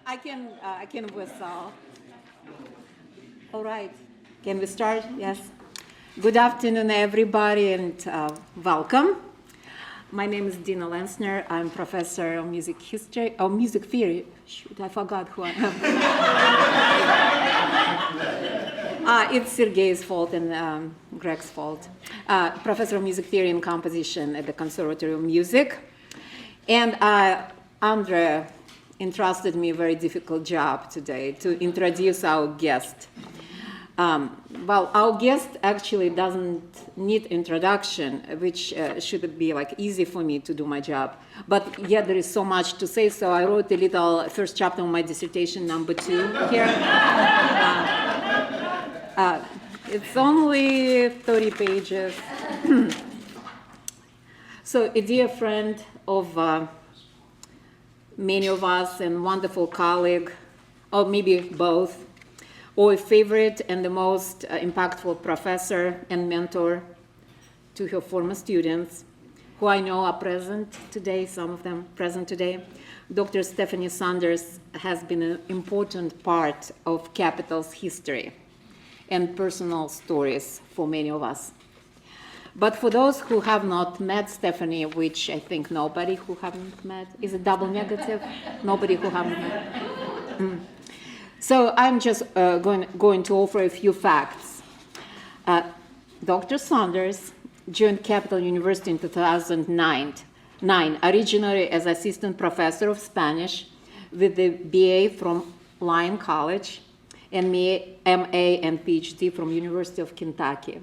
I can whistle. All right. Can we start? Yes. Good afternoon, everybody, and welcome. My name is Dina Lensner. I'm professor of music history, music theory. Shoot, I forgot who I am. It's Sergei's fault and Greg's fault. Professor of music theory and composition at the Conservatory of Music. And Andrea entrusted me a very difficult job today to introduce our guest. Well, our guest actually doesn't need introduction, which should be like easy for me to do my job. But yet there is so much to say, so I wrote a little first chapter of my dissertation, number 2 here. It's only 30 pages. So a dear friend of many of us and wonderful colleague, or maybe both, or a favorite and the most impactful professor and mentor to her former students, who I know are present today, some of them present today. Dr. Stephanie Saunders has been an important part of Capital's history and personal stories for many of us. But for those who have not met Stephanie, which I think nobody who haven't met, is it double negative? Nobody who haven't met. So I'm just going to offer a few facts. Dr. Saunders joined Capital University in 2009, originally as assistant professor of Spanish with the BA from Lyon College and MA and PhD from University of Kentucky.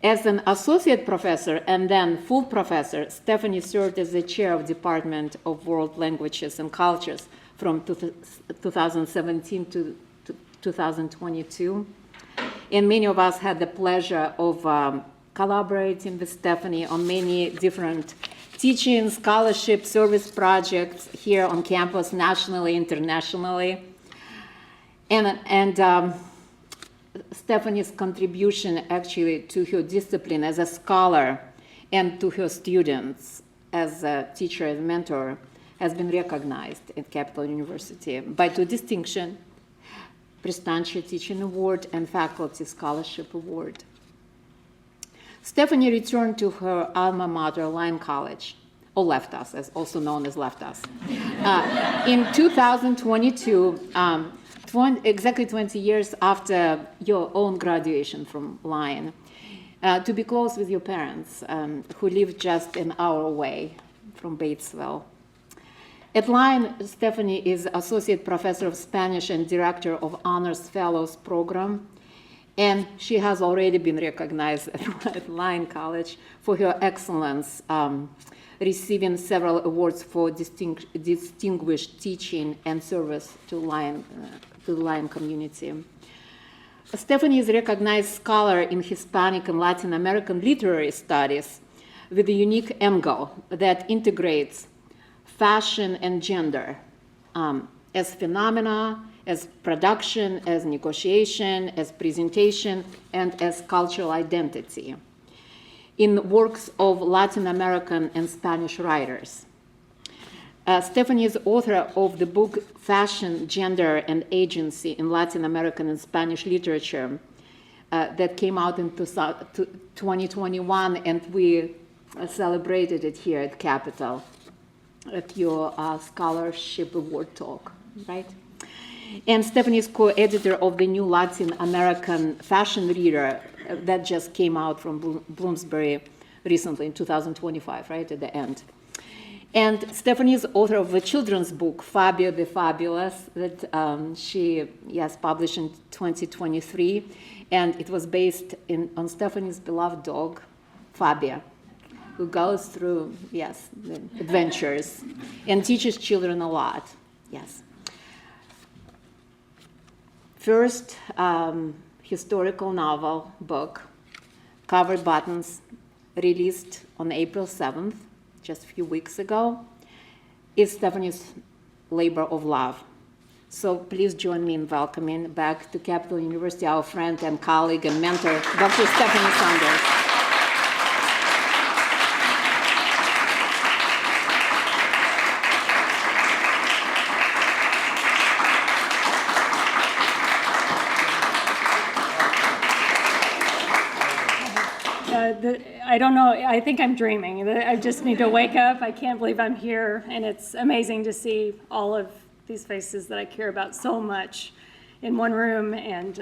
As an associate professor and then full professor, Stephanie served as the chair of Department of World Languages and Cultures from 2017 to 2022. And many of us had the pleasure of collaborating with Stephanie on many different teaching, scholarship, service projects here on campus, nationally, internationally. And Stephanie's contribution actually to her discipline as a scholar and to her students as a teacher and mentor has been recognized at Capital University by 2 distinctions, Prestantia Teaching Award and Faculty Scholarship Award. Stephanie returned to her alma mater, Lyon College, or left us, as also known as left us, in 2022, exactly 20 years after your own graduation from Lyon, to be close with your parents, who live just an hour away from Batesville. At Lyon, Stephanie is Associate Professor of Spanish and Director of Honors Fellows Program, and she has already been recognized at Lyon College for her excellence, receiving several awards for distinguished teaching and service to the Lyon community. Stephanie is a recognized scholar in Hispanic and Latin American literary studies with a unique angle that integrates fashion and gender as phenomena, as production, as negotiation, as presentation, and as cultural identity in works of Latin American and Spanish writers. Stephanie is author of the book Fashion, Gender, and Agency in Latin American and Spanish Literature that came out in 2021, and we celebrated it here at Capital at your scholarship award talk, right? And Stephanie is co-editor of the new Latin American fashion reader that just came out from Bloomsbury recently in 2025, right, at the end. And Stephanie is author of a children's book, Fabio the Fabulous, that she published in 2023. And it was based on Stephanie's beloved dog, Fabia, who goes through, the adventures and teaches children a lot, yes. First historical novel book, Covered Buttons, released on April 7th, just a few weeks ago, is Stephanie's labor of love. So please join me in welcoming back to Capital University our friend and colleague and mentor, Dr. Stephanie Saunders. I don't know, I think I'm dreaming. I just need to wake up. I can't believe I'm here, and it's amazing to see all of these faces that I care about so much in one room, and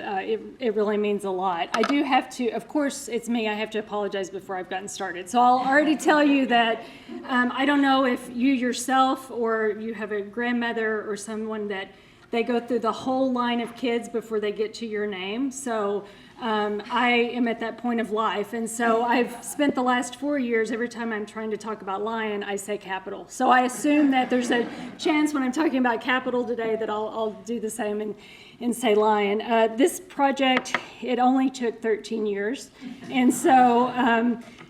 it really means a lot. I do have to, of course, it's me, I have to apologize before I've gotten started. So I'll already tell you that I don't know if you yourself or you have a grandmother or someone that they go through the whole line of kids before they get to your name. So I am at that point of life, and so I've spent the last 4 years, every time I'm trying to talk about Lyon, I say capital. So I assume that there's a chance when I'm talking about capital today that I'll do the same and say Lyon. This project, it only took 13 years, and so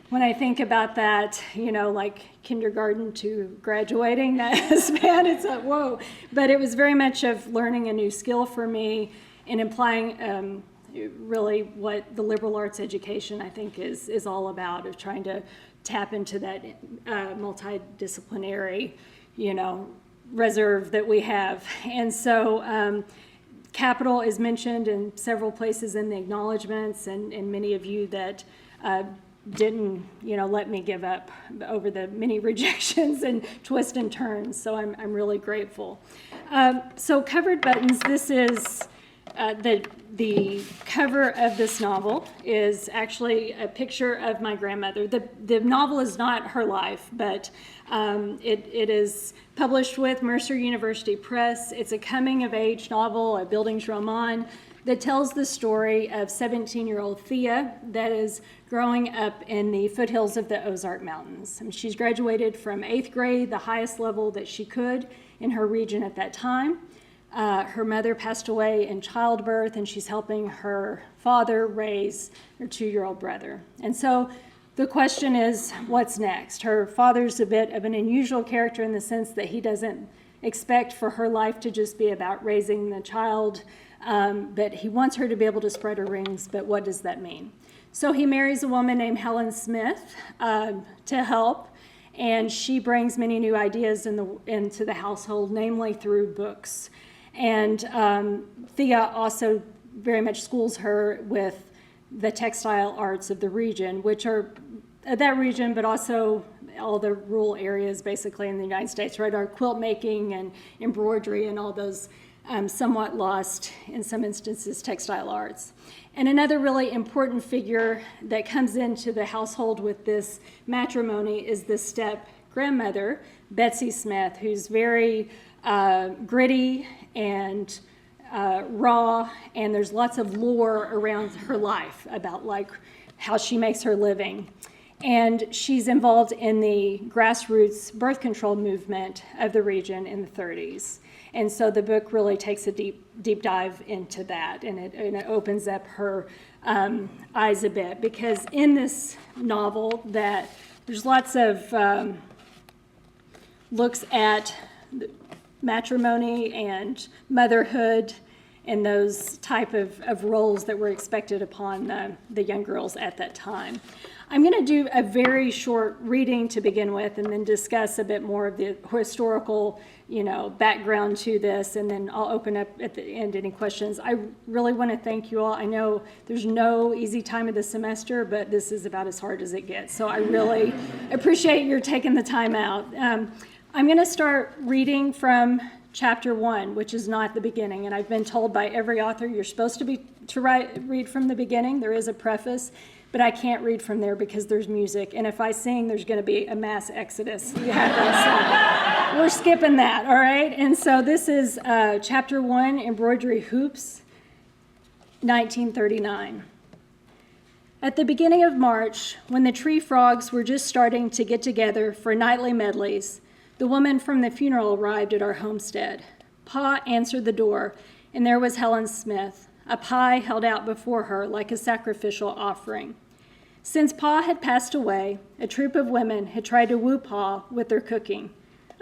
when I think about that, like kindergarten to graduating, that span, it's like, whoa. But it was very much of learning a new skill for me and applying really what the liberal arts education, I think, is all about, of trying to tap into that multidisciplinary, reserve that we have. And so capital is mentioned in several places in the acknowledgments, and many of you that didn't, let me give up over the many rejections and twists and turns. So I'm really grateful. So covered buttons, this is the cover of this novel is actually a picture of my grandmother. The novel is not her life, but it is published with Mercer University Press. It's a coming-of-age novel, a bildungsroman, that tells the story of 17-year-old Thea that is growing up in the foothills of the Ozark Mountains. She's graduated from 8th grade, the highest level that she could in her region at that time. Her mother passed away in childbirth, and she's helping her father raise her 2-year-old brother. And so the question is, what's next? Her father's a bit of an unusual character in the sense that he doesn't expect for her life to just be about raising the child, but he wants her to be able to spread her wings, but what does that mean? So he marries a woman named Helen Smith to help, and she brings many new ideas into the household, namely through books. And Thea also very much schools her with the textile arts of the region, which are that region, but also all the rural areas basically in the United States, right? Our quilt making and embroidery and all those somewhat lost, in some instances, textile arts. And another really important figure that comes into the household with this matrimony is the step-grandmother, Betsy Smith, who's very gritty and raw, and there's lots of lore around her life about like how she makes her living. And she's involved in the grassroots birth control movement of the region in the 30s. And so the book really takes a deep dive into that, and it opens up her eyes a bit, because in this novel that there's lots of looks at matrimony and motherhood and those type of roles that were expected upon the young girls at that time. I'm going to do a very short reading to begin with, and then discuss a bit more of the historical, background to this, and then I'll open up at the end any questions. I really want to thank you all. I know there's no easy time of the semester, but this is about as hard as it gets. So I really appreciate your taking the time out. I'm going to start reading from chapter 1, which is not the beginning, and I've been told by every author you're supposed to read from the beginning. There is a preface, but I can't read from there because there's music, and if I sing, there's going to be a mass exodus. So we're skipping that, all right? And so this is chapter 1, Embroidery Hoops, 1939. At the beginning of March, when the tree frogs were just starting to get together for nightly medleys, the woman from the funeral arrived at our homestead. Pa answered the door, and there was Helen Smith, a pie held out before her like a sacrificial offering. Since Pa had passed away, a troop of women had tried to woo Pa with their cooking.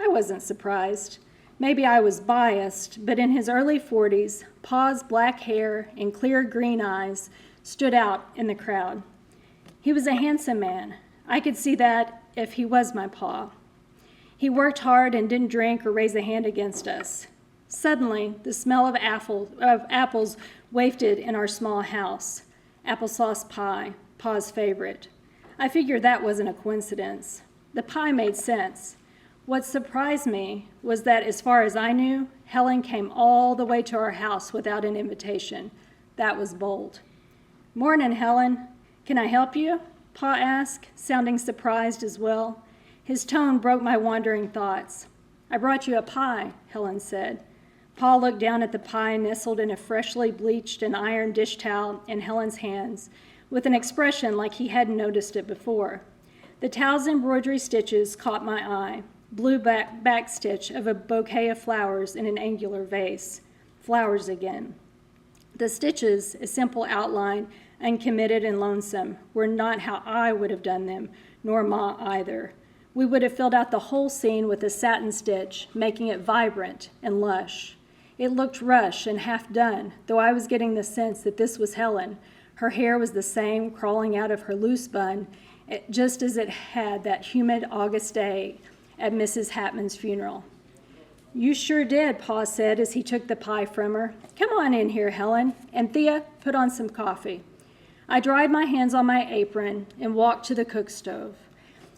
I wasn't surprised. Maybe I was biased, but in his early 40s, Pa's black hair and clear green eyes stood out in the crowd. He was a handsome man. I could see that if he was my Pa. He worked hard and didn't drink or raise a hand against us. Suddenly, the smell of apples wafted in our small house. Applesauce pie, Pa's favorite. I figured that wasn't a coincidence. The pie made sense. What surprised me was that, as far as I knew, Helen came all the way to our house without an invitation. That was bold. "Morning, Helen. Can I help you?" Pa asked, sounding surprised as well. His tone broke my wandering thoughts. "I brought you a pie," Helen said. Pa looked down at the pie nestled in a freshly bleached and ironed dish towel in Helen's hands, with an expression like he hadn't noticed it before. The towel's embroidery stitches caught my eye, blue back stitch of a bouquet of flowers in an angular vase. Flowers again. The stitches, a simple outline, uncommitted and lonesome, were not how I would have done them, nor Ma either. We would have filled out the whole scene with a satin stitch, making it vibrant and lush. It looked rushed and half done, though I was getting the sense that this was Helen. Her hair was the same, crawling out of her loose bun, just as it had that humid August day at Mrs. Hatman's funeral. "You sure did," Pa said as he took the pie from her. "Come on in here, Helen, and Thea, put on some coffee." I dried my hands on my apron and walked to the cook stove.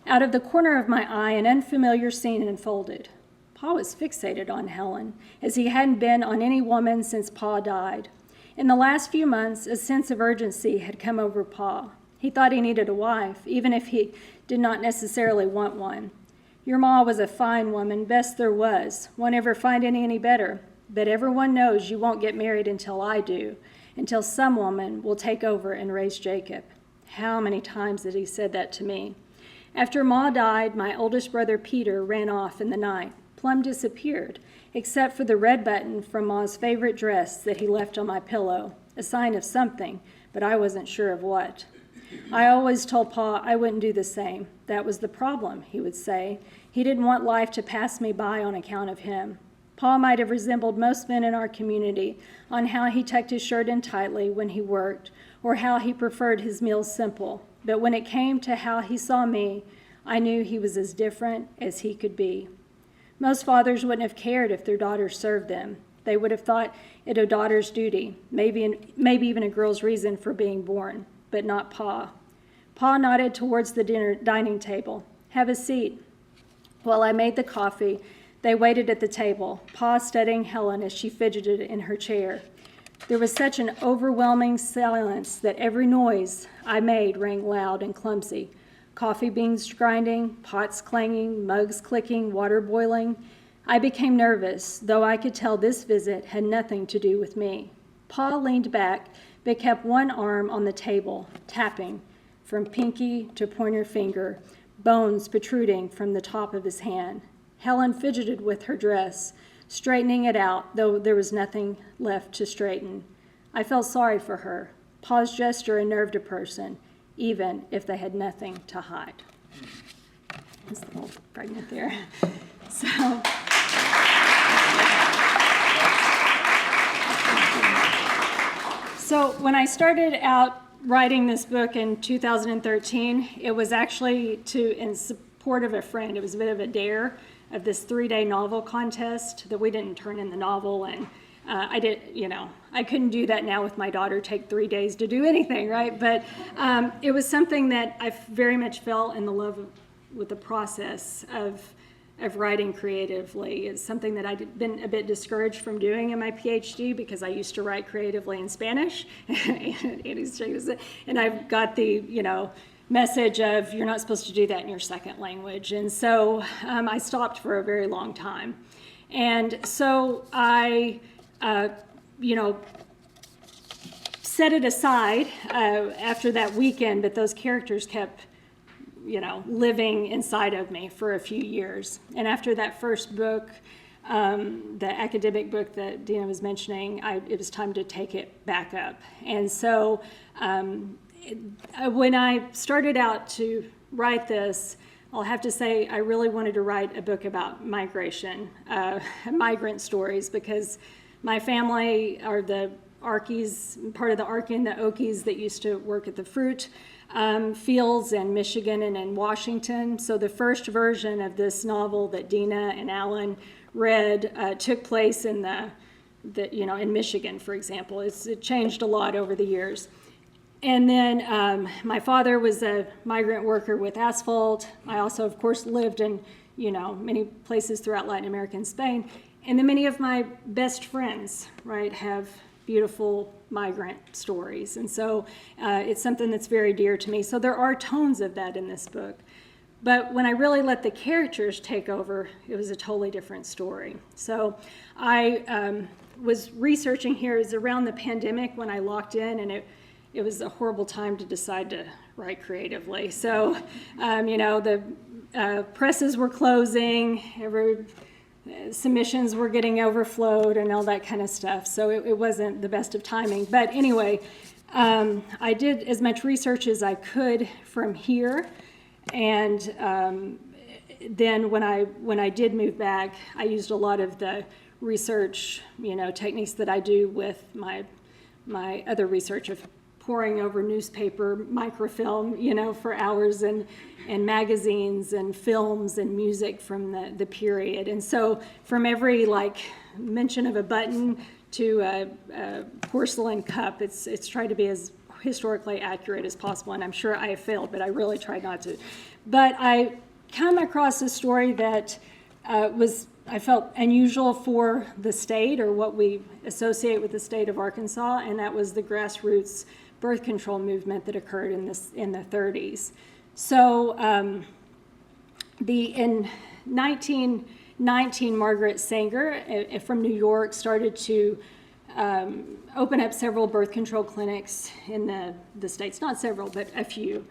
Out of the corner of my eye, an unfamiliar scene unfolded. Pa was fixated on Helen, as he hadn't been on any woman since Pa died. In the last few months, a sense of urgency had come over Pa. He thought he needed a wife, even if he did not necessarily want one. "Your Ma was a fine woman, best there was. Won't ever find any better. But everyone knows you won't get married until I do, until some woman will take over and raise Jacob." How many times had he said that to me? After Ma died, my oldest brother Peter ran off in the night. Plum disappeared, except for the red button from Ma's favorite dress that he left on my pillow, a sign of something, but I wasn't sure of what. I always told Pa I wouldn't do the same. That was the problem, he would say. He didn't want life to pass me by on account of him. Pa might have resembled most men in our community on how he tucked his shirt in tightly when he worked, or how he preferred his meals simple. But when it came to how he saw me, I knew he was as different as he could be. Most fathers wouldn't have cared if their daughters served them. They would have thought it a daughter's duty, maybe even a girl's reason for being born, but not Pa. Pa nodded towards the dining table. "Have a seat." While I made the coffee, they waited at the table, Pa studying Helen as she fidgeted in her chair. There was such an overwhelming silence that every noise I made rang loud and clumsy. Coffee beans grinding, pots clanging, mugs clicking, water boiling. I became nervous, though I could tell this visit had nothing to do with me. Pa leaned back, but kept one arm on the table, tapping, from pinky to pointer finger, bones protruding from the top of his hand. Helen fidgeted with her dress, straightening it out, though there was nothing left to straighten. I felt sorry for her. Pa's gesture unnerved a person, even if they had nothing to hide. That's the little pregnant there. So when I started out writing this book in 2013, it was actually in support of a friend. It was a bit of a dare of this 3-day novel contest that we didn't turn in the novel, and I couldn't do that now with my daughter, take 3 days to do anything, right? But it was something that I very much fell in love with the process of writing creatively. It's something that I'd been a bit discouraged from doing in my PhD because I used to write creatively in Spanish, and I've got the, message of you're not supposed to do that in your second language. And so I stopped for a very long time. And so I, set it aside after that weekend, but those characters kept, living inside of me for a few years. And after that first book, the academic book that Dina was mentioning, it was time to take it back up. And so when I started out to write this, I'll have to say I really wanted to write a book about migration, migrant stories, because my family are the Arkies, part of the Arkie and the Okies that used to work at the fruit fields in Michigan and in Washington. So the first version of this novel that Dina and Alan read took place in in Michigan, for example. It changed a lot over the years. And then my father was a migrant worker with asphalt. I also, of course, lived in, many places throughout Latin America and Spain. And then many of my best friends, right, have beautiful migrant stories. And so it's something that's very dear to me. So there are tones of that in this book. But when I really let the characters take over, it was a totally different story. So I was researching here. It was around the pandemic when I locked in, and it was a horrible time to decide to write creatively. So, the presses were closing, submissions were getting overflowed and all that kind of stuff. So it wasn't the best of timing. But anyway, I did as much research as I could from here. And then when I did move back, I used a lot of the research, techniques that I do with my other research of poring over newspaper microfilm, for hours, and magazines and films and music from the period. And so from every mention of a button to a porcelain cup, it's tried to be as historically accurate as possible. And I'm sure I have failed, but I really tried not to. But I come across a story that I felt unusual for the state, or what we associate with the state of Arkansas, and that was the grassroots birth control movement that occurred in the 30s. So in 1919, Margaret Sanger from New York started to open up several birth control clinics in the states, not several, but a few.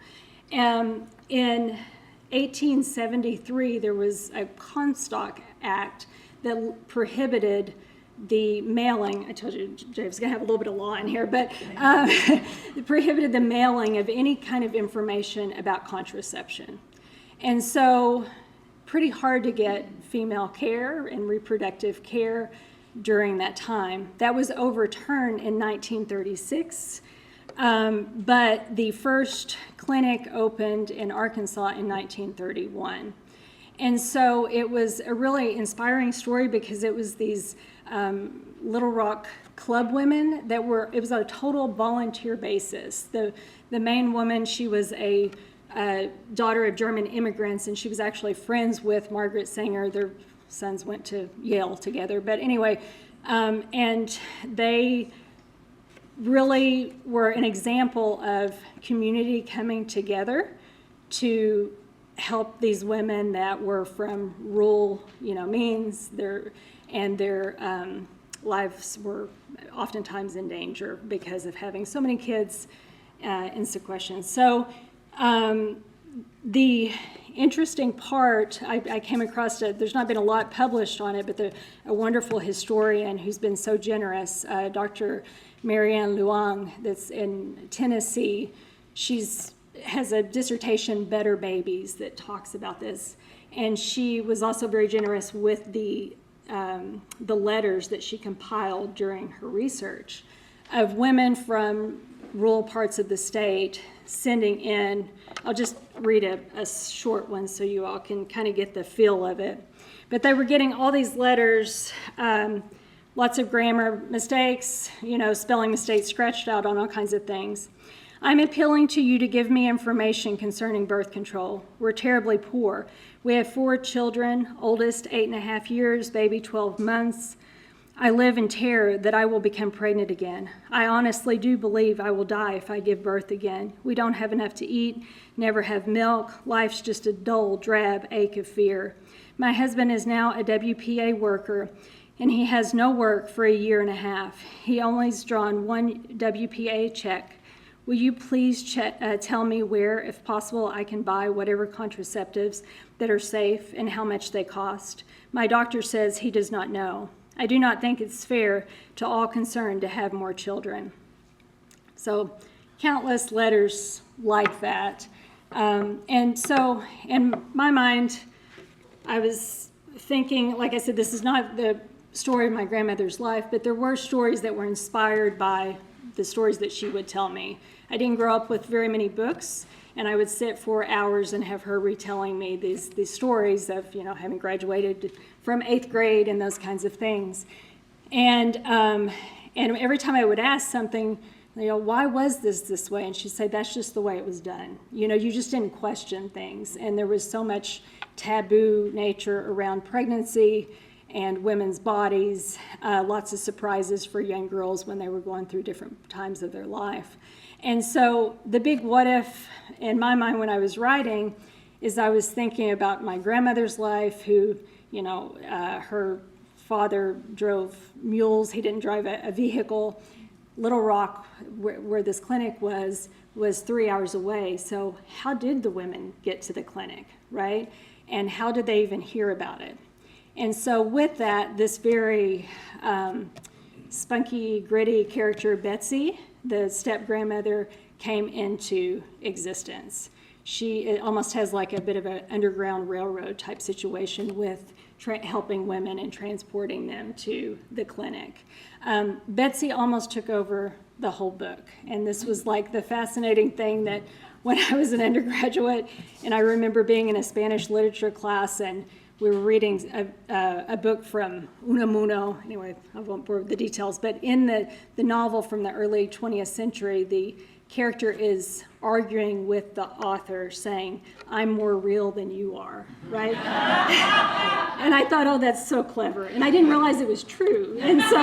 In 1873, there was a Comstock Act that prohibited the mailing. I told you James going to have a little bit of law in here, but it prohibited the mailing of any kind of information about contraception. And so pretty hard to get female care and reproductive care during that time. That was overturned in 1936, but the first clinic opened in Arkansas in 1931. And so it was a really inspiring story because it was these Little Rock club women it was on a total volunteer basis. The main woman, she was a daughter of German immigrants, and she was actually friends with Margaret Sanger. Their sons went to Yale together. But anyway, and they really were an example of community coming together to help these women that were from rural, means. Their lives were oftentimes in danger because of having so many kids in sequestration. So the interesting part, I came across there's not been a lot published on it, but a wonderful historian who's been so generous, Dr. Marianne Lyon, that's in Tennessee. Has a dissertation, Better Babies, that talks about this. And she was also very generous with the letters that she compiled during her research of women from rural parts of the state sending in. I'll just read a short one so you all can kind of get the feel of it. But they were getting all these letters, lots of grammar mistakes, spelling mistakes scratched out on all kinds of things. I'm appealing to you to give me information concerning birth control. We're terribly poor. We have 4 children, oldest 8.5 years, baby 12 months. I live in terror that I will become pregnant again. I honestly do believe I will die if I give birth again. We don't have enough to eat, never have milk. Life's just a dull, drab ache of fear. My husband is now a WPA worker, and he has no work for 1.5 years. He only's drawn 1 WPA check. Will you please tell me where, if possible, I can buy whatever contraceptives that are safe and how much they cost? My doctor says he does not know. I do not think it's fair to all concerned to have more children. So countless letters like that. And so in my mind, I was thinking, like I said, this is not the story of my grandmother's life, but there were stories that were inspired by the stories that she would tell me. I didn't grow up with very many books, and I would sit for hours and have her retelling me these stories of, having graduated from 8th grade and those kinds of things. And every time I would ask something why was this way? And she'd say, that's just the way it was done. You just didn't question things. And there was so much taboo nature around pregnancy and women's bodies, lots of surprises for young girls when they were going through different times of their life. And so the big what if in my mind when I was writing is I was thinking about my grandmother's life, who, her father drove mules. He didn't drive a vehicle. Little Rock, where this clinic was 3 hours away. So how did the women get to the clinic, right? And how did they even hear about it? And so with that, this very spunky, gritty character, Betsy, the step-grandmother, came into existence. It almost has like a bit of an Underground Railroad type situation with helping women and transporting them to the clinic. Betsy almost took over the whole book. And this was like the fascinating thing that when I was an undergraduate, and I remember being in a Spanish literature class, and we were reading a book from Unamuno. Anyway, I won't bore with the details, but in the novel from the early 20th century, the character is arguing with the author, saying, I'm more real than you are, right? And I thought, oh, that's so clever. And I didn't realize it was true. And so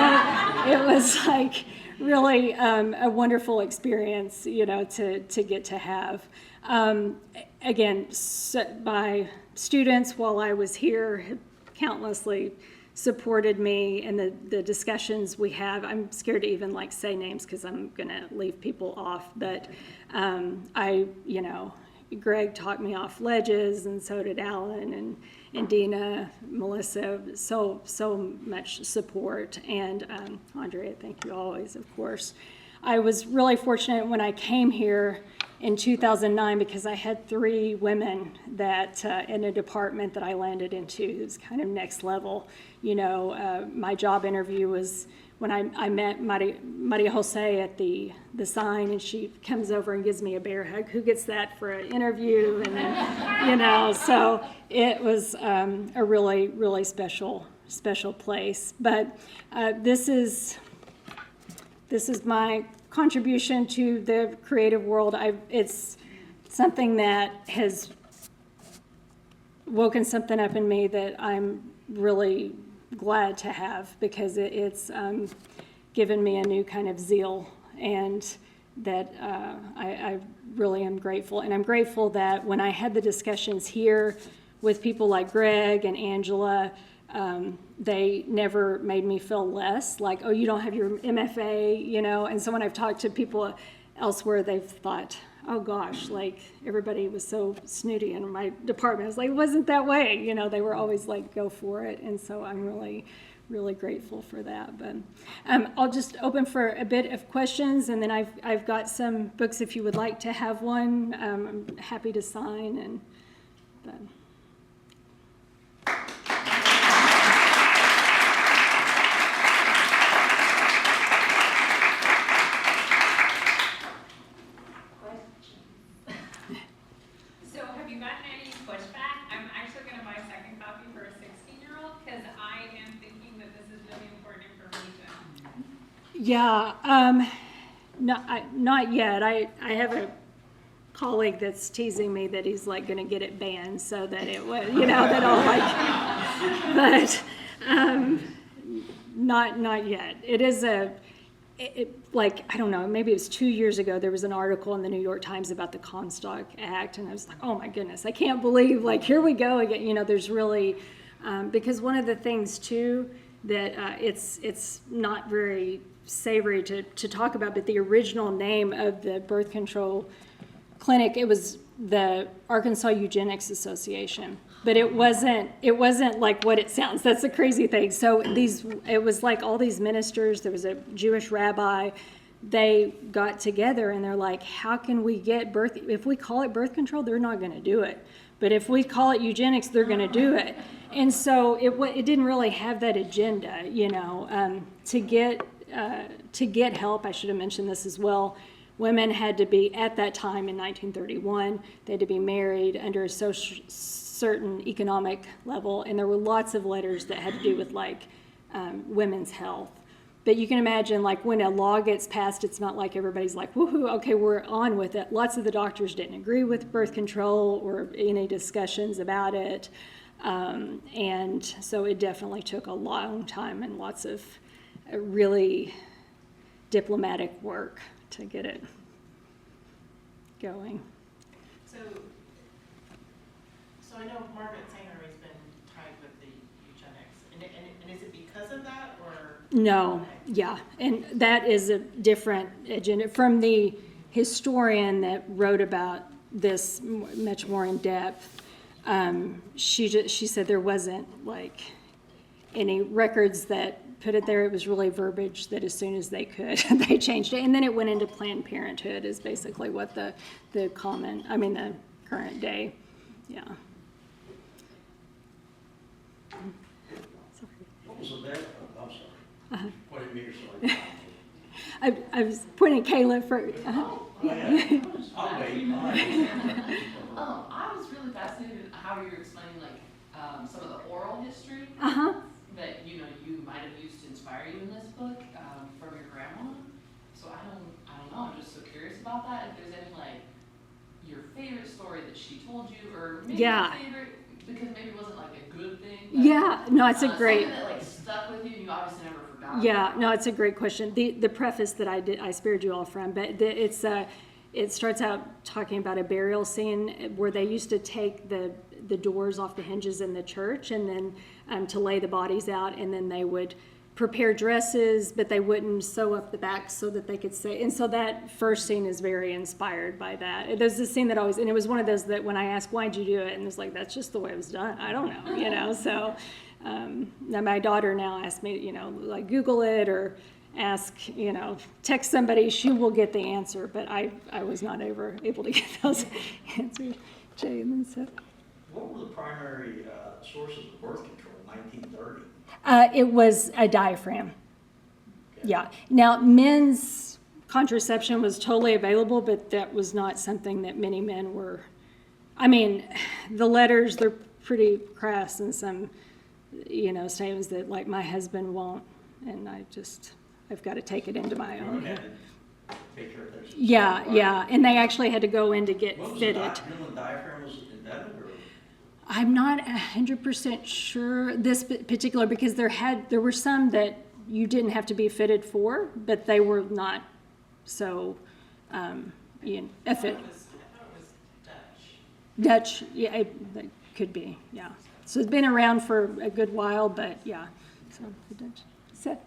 it was like really a wonderful experience, to get to have. Again, my students while I was here have countlessly supported me in the discussions we have. I'm scared to even say names because I'm gonna leave people off, but Greg talked me off ledges, and so did Alan and Dina, Melissa, so much support, and Andrea, thank you always, of course. I was really fortunate when I came here in 2009 because I had 3 women that in a department that I landed into. It was kind of next level. My job interview was when I met Maria Jose at the sign, and she comes over and gives me a bear hug. Who gets that for an interview? And then, so it was a really, really special place. But this is my contribution to the creative world. It's something that has woken something up in me that I'm really glad to have, because it's given me a new kind of zeal, and that I really am grateful. And I'm grateful that when I had the discussions here with people like Greg and Angela, they never made me feel less, like, oh, you don't have your MFA, and so when I've talked to people elsewhere, they've thought, oh gosh, everybody was so snooty in my department. I was like, it wasn't that way, they were always like, go for it, and so I'm really, really grateful for that. But I'll just open for a bit of questions, and then I've got some books if you would like to have one. I'm happy to sign, but. Yeah, not yet. I have a colleague that's teasing me that he's going to get it banned so that it was, that I'll but not yet. It is I don't know, maybe it was 2 years ago, there was an article in the New York Times about the Comstock Act, and I was like, oh my goodness, I can't believe, here we go again. There's really, because one of the things too, that it's not very savory to talk about, but the original name of the birth control clinic, it was the Arkansas Eugenics Association, but it wasn't like what it sounds. That's the crazy thing. So it was like all these ministers, there was a Jewish rabbi, they got together and they're like, how can we get if we call it birth control, they're not going to do it. But if we call it eugenics, they're going to do it. And so it didn't really have that agenda, to get help. I should have mentioned this as well. Women had to be, at that time in 1931, they had to be married under a certain economic level, and there were lots of letters that had to do with women's health. But you can imagine, like, when a law gets passed, it's not like everybody's like, woohoo, okay, we're on with it. Lots of the doctors didn't agree with birth control or any discussions about it. And so it definitely took a long time and lots of really diplomatic work to get it going. So I know Margaret Sanger has been tied with the eugenics, and is it because of that, or? No, yeah, and that is a different agenda from the historian that wrote about this much more in depth. She said there wasn't like any records that put it there. It was really verbiage that as soon as they could, they changed it, and then it went into Planned Parenthood is basically what the current day, yeah. What was the best? I'm sorry. What did you sorry? I was pointing at Kayla for. Oh, yeah. I'll wait. All right. I was really fascinated how you were explaining some of the oral history that you might have used to inspire you in this book from your grandma. So I don't know. I'm just so curious about that. If there's any your favorite story that she told you, or maybe your favorite because maybe it wasn't like a good thing. But, yeah, no, it's a great. Something that stuck with you and you obviously never forgot. Yeah, no, it's a great question. The preface that I spared you all from, but it starts out talking about a burial scene where they used to take the doors off the hinges in the church and then to lay the bodies out, and then they would prepare dresses, but they wouldn't sew up the back so that they could say. And so that first scene is very inspired by that. There's this scene that always, and it was one of those that when I asked, why'd you do it? And it's like, that's just the way it was done. I don't know, So now my daughter now asks me, Google it or ask, text somebody, she will get the answer. But I was not ever able to get those answers. Jay, and then so. What were the primary sources of birth control in 1930? It was a diaphragm. Okay. Yeah. Now, men's contraception was totally available, but that was not something that many men were. I mean, the letters, they're pretty crass and some, statements that, like, my husband won't, and I've got to take it into my own hand. Take care of those. Yeah. And they actually had to go in to get fitted. When diaphragm was invented, or? I'm not 100% sure this particular, because there were some that you didn't have to be fitted for, but they were not so if it. I thought it was Dutch, yeah, that could be, yeah. So it's been around for a good while, but yeah. So the Dutch. Seth?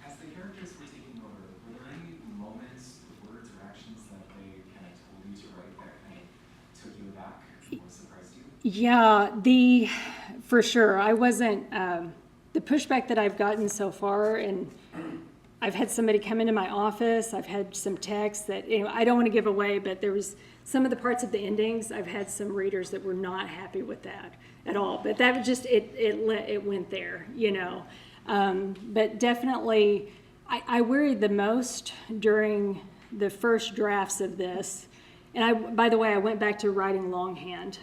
As the characters were taking over, were there any moments, words, or actions that they kind of told you to write that kind of took you aback or surprised you? Yeah, for sure. I wasn't, the pushback that I've gotten so far, and I've had somebody come into my office, I've had some texts that, I don't want to give away, but there was some of the parts of the endings, I've had some readers that were not happy with that at all. But that was just, it went there, But definitely, I worried the most during the first drafts of this. And by the way, I went back to writing longhand,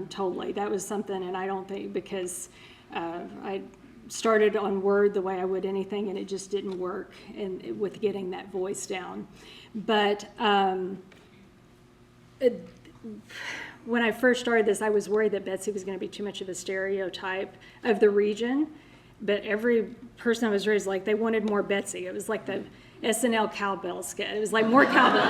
totally. That was something, and I don't think, because I started on Word the way I would anything, and it just didn't work with getting that voice down. But when I first started this, I was worried that Betsy was going to be too much of a stereotype of the region. But every person I was raised, like, they wanted more Betsy. It was like the SNL cowbell skit. It was like more cowbell,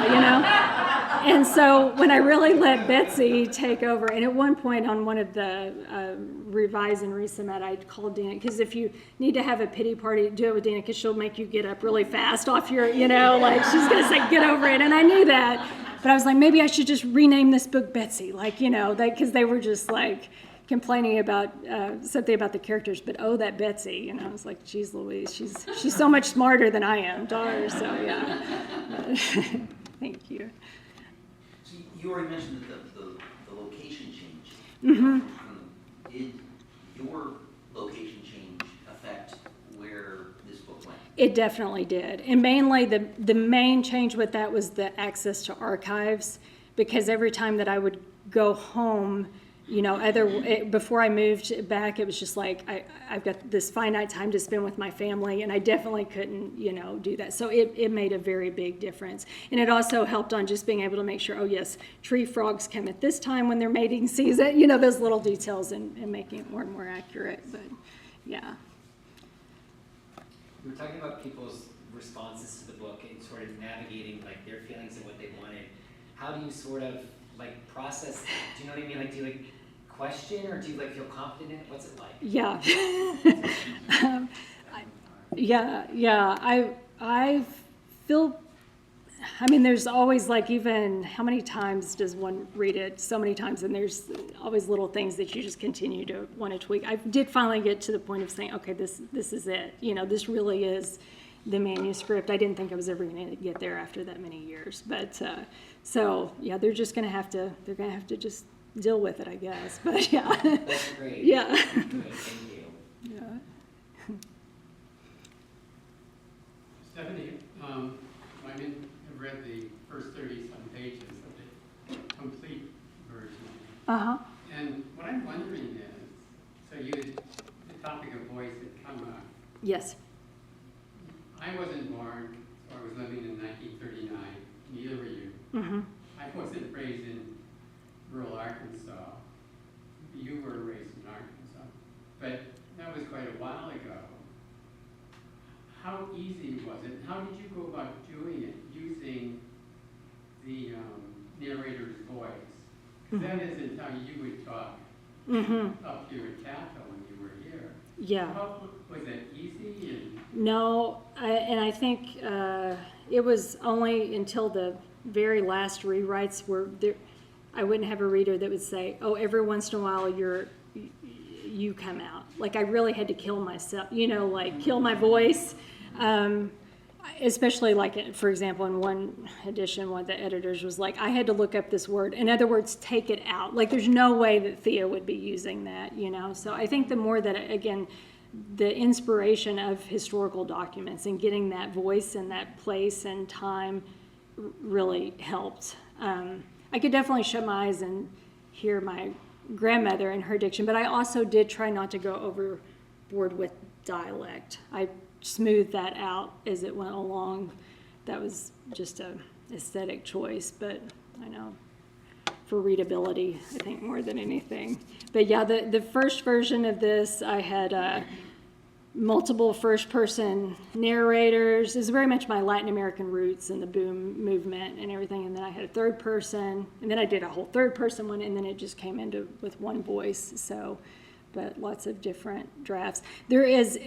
And so when I really let Betsy take over, and at one point on one of the revise and resubmit, I called Dina, because if you need to have a pity party, do it with Dina, because she'll make you get up really fast off your, like she's going to say, get over it. And I knew that. But I was like, maybe I should just rename this book Betsy, because they were just like complaining about something about the characters, but that Betsy, I was like, geez Louise, she's so much smarter than I am, daughter, so yeah. Thank you. So you already mentioned that the location change. Mm-hmm. Did your location change affect where this book went? It definitely did. And mainly the main change with that was the access to archives, because every time that I would go home before I moved back, it was just like, I've got this finite time to spend with my family, and I definitely couldn't, do that. So it made a very big difference. And it also helped on just being able to make sure, oh yes, tree frogs come at this time when they're mating season, those little details and making it more and more accurate. But yeah. We were talking about people's responses to the book and sort of navigating like their feelings and what they wanted. How do you sort of like process that? Do you know what I mean? Like, do you like question, or do you like feel confident in it? What's it like? Yeah. I feel, there's always like, even how many times does one read it? So many times, and there's always little things that you just continue to want to tweak. I did finally get to the point of saying, okay, this is it. This really is the manuscript. I didn't think I was ever going to get there after that many years. But so yeah, they're going to have to just deal with it, I guess. But yeah. That's great. Yeah. Good, thank you. Yeah. Stephanie, I have read the first 30-some pages of the complete version. Uh-huh. And what I'm wondering is, so the topic of voice had come up. Yes. I wasn't born, so I was living in 1939. Neither were you. Mm-hmm. I wasn't raised in rural Arkansas. You were raised in Arkansas. But that was quite a while ago. How easy was it? How did you go about doing it, using the narrator's voice? 'Cause that isn't how you would talk up here at Capitol when you were here. Yeah. Was it easy? And No, I think it was only until the very last rewrites where I wouldn't have a reader that would say, oh, every once in a while you come out. Like I really had to kill myself, kill my voice. Especially like, for example, in one edition, one of the editors was like, I had to look up this word. In other words, take it out. Like there's no way that Thea would be using that, So I think the more that, again, the inspiration of historical documents and getting that voice and that place and time really helped. I could definitely shut my eyes and hear my grandmother and her diction, but I also did try not to go overboard with dialect. I smoothed that out as it went along. That was just a aesthetic choice, but I know for readability, I think more than anything. But yeah, the first version of this, I had multiple first-person narrators. It's very much my Latin American roots and the boom movement and everything. And then I had a third person, and then I did a whole third-person one, and then it just came into with one voice. So, but lots of different drafts. There is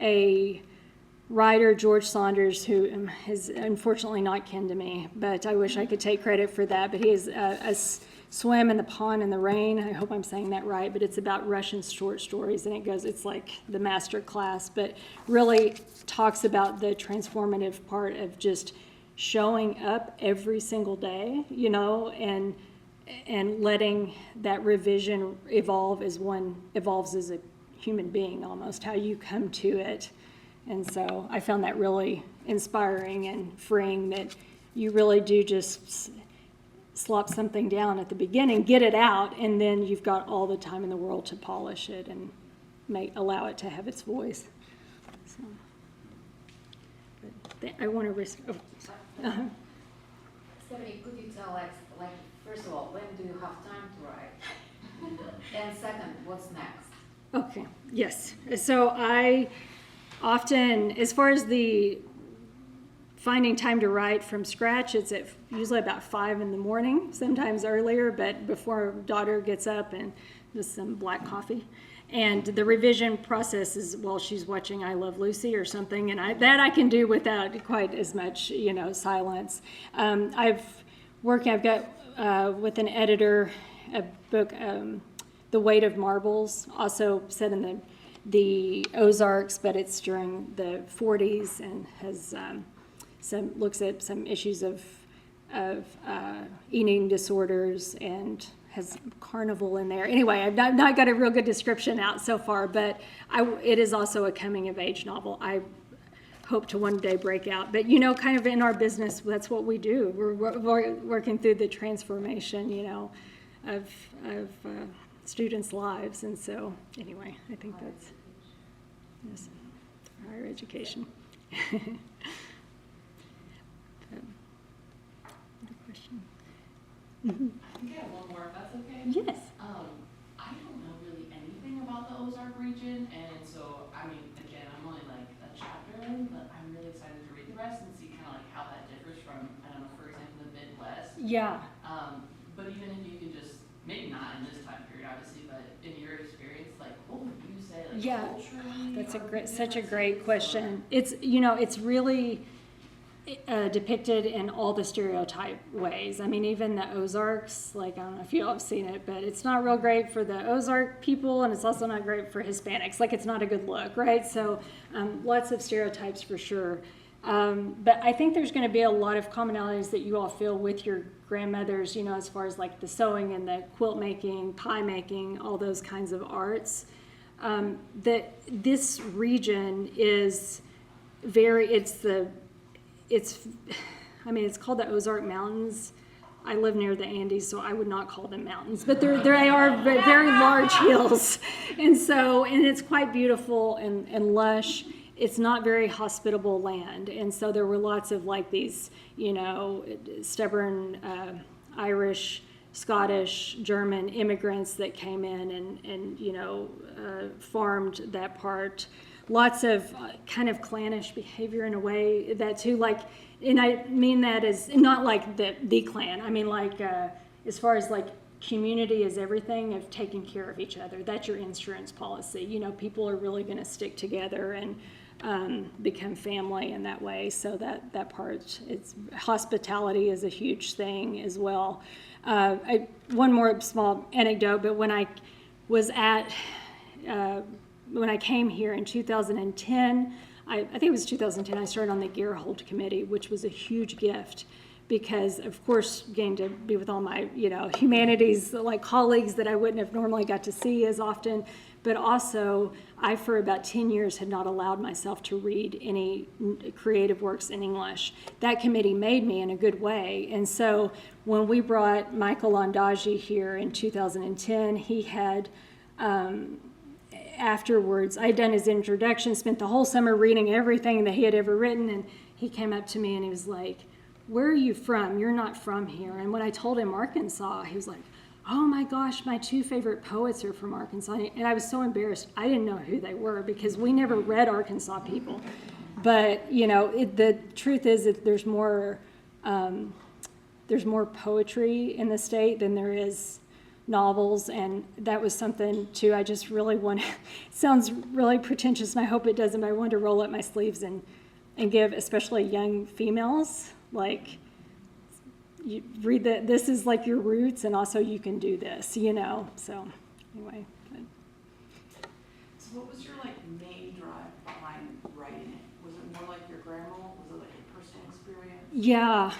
a writer, George Saunders, who is unfortunately not kin to me, but I wish I could take credit for that. But he is a Swam in the Pond in the Rain. I hope I'm saying that right, but it's about Russian short stories, and it's like the master class, but really talks about the transformative part of just showing up every single day, and letting that revision evolve as one evolves as a human being, almost how you come to it. And so I found that really inspiring and freeing, that you really do just slop something down at the beginning, get it out, and then you've got all the time in the world to polish it and allow it to have its voice. So, I want to risk. Oh. Stephanie, could you tell us, first of all, when do you have time to write? And second, what's next? Okay. Yes. So I often, as far as the finding time to write from scratch, it's at usually about 5 in the morning, sometimes earlier, but before daughter gets up and just some black coffee. And the revision process is while she's watching I Love Lucy or something, and I can do without quite as much, silence. I've got with an editor a book, The Weight of Marbles, also set in the Ozarks, but it's during the 40s and has looks at some issues of eating disorders and has carnival in there. Anyway, I've not got a real good description out so far, but it is also a coming of age novel. I hope to one day break out. But kind of in our business, that's what we do. We're working through the transformation, of students' lives. And so, anyway, I think that's, yes, higher education. Other question? I think I have one more, if that's okay. Yes. I don't know really anything about the Ozark region, and so, I mean, again, I'm only like a chapter in, but I'm really excited to read the rest and see kind of like how that differs from, I don't know, for example, the Midwest. Yeah. But even if you could just, maybe not in this time period, obviously, but in your experience, like, what would you say, like, Yeah, culturally? that's such a differences, great or- question. It's, you know, it's really depicted in all the stereotype ways. I mean, even the Ozarks, like, I don't know if you all have seen it, but it's not real great for the Ozark people, and it's also not great for Hispanics. Like, it's not a good look, right? So lots of stereotypes for sure. But I think there's going to be a lot of commonalities that you all feel with your grandmothers, you know, as far as like the sewing and the quilt making, pie making, all those kinds of arts. That this region is it's called the Ozark Mountains. I live near the Andes, so I would not call them mountains, but they are very large hills. And it's quite beautiful and lush. It's not very hospitable land. And so there were lots of like these, you know, stubborn Irish, Scottish, German immigrants that came in and you know, farmed that part. Lots of kind of clannish behavior in a way that too, like, and I mean that as not like the clan. I mean like as far as like community is everything, of taking care of each other. That's your insurance policy. You know, people are really going to stick together and become family in that way. So that part, it's hospitality is a huge thing as well. One more small anecdote, but when I was when I came here in 2010, I think it was 2010, I started on the Gear Hold Committee, which was a huge gift because, of course, getting to be with all my, you know, humanities, like colleagues that I wouldn't have normally got to see as often, but also I, for about 10 years, had not allowed myself to read any creative works in English. That committee made me in a good way, and so when we brought Michael Ondaatje here in 2010, he had, afterwards, I had done his introduction, spent the whole summer reading everything that he had ever written, and he came up to me and he was like, "Where are you from? You're not from here." And when I told him Arkansas, he was like, "Oh my gosh, my two favorite poets are from Arkansas." And I was so embarrassed. I didn't know who they were because we never read Arkansas people. But, you know, the truth is that there's more poetry in the state than there is novels, and that was something too I just really wanted. It sounds really pretentious, and I hope it doesn't, but I wanted to roll up my sleeves and give especially young females, like, you read that this is like your roots, and also you can do this, you know. So anyway, but. So what was your like main drive behind writing it? Was it more like your grandma? Was it like a personal experience? Yeah,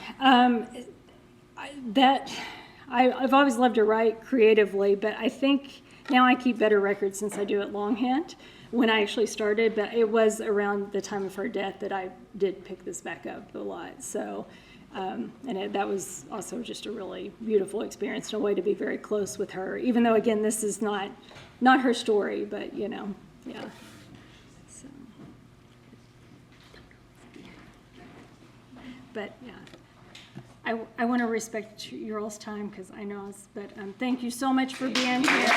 I've always loved to write creatively, but I think now I keep better records since I do it longhand when I actually started, but it was around the time of her death that I did pick this back up a lot. So, that was also just a really beautiful experience and a way to be very close with her, even though, again, this is not her story, but, you know, yeah. So. But, yeah. I want to respect your all's time because I know, but thank you so much for being here.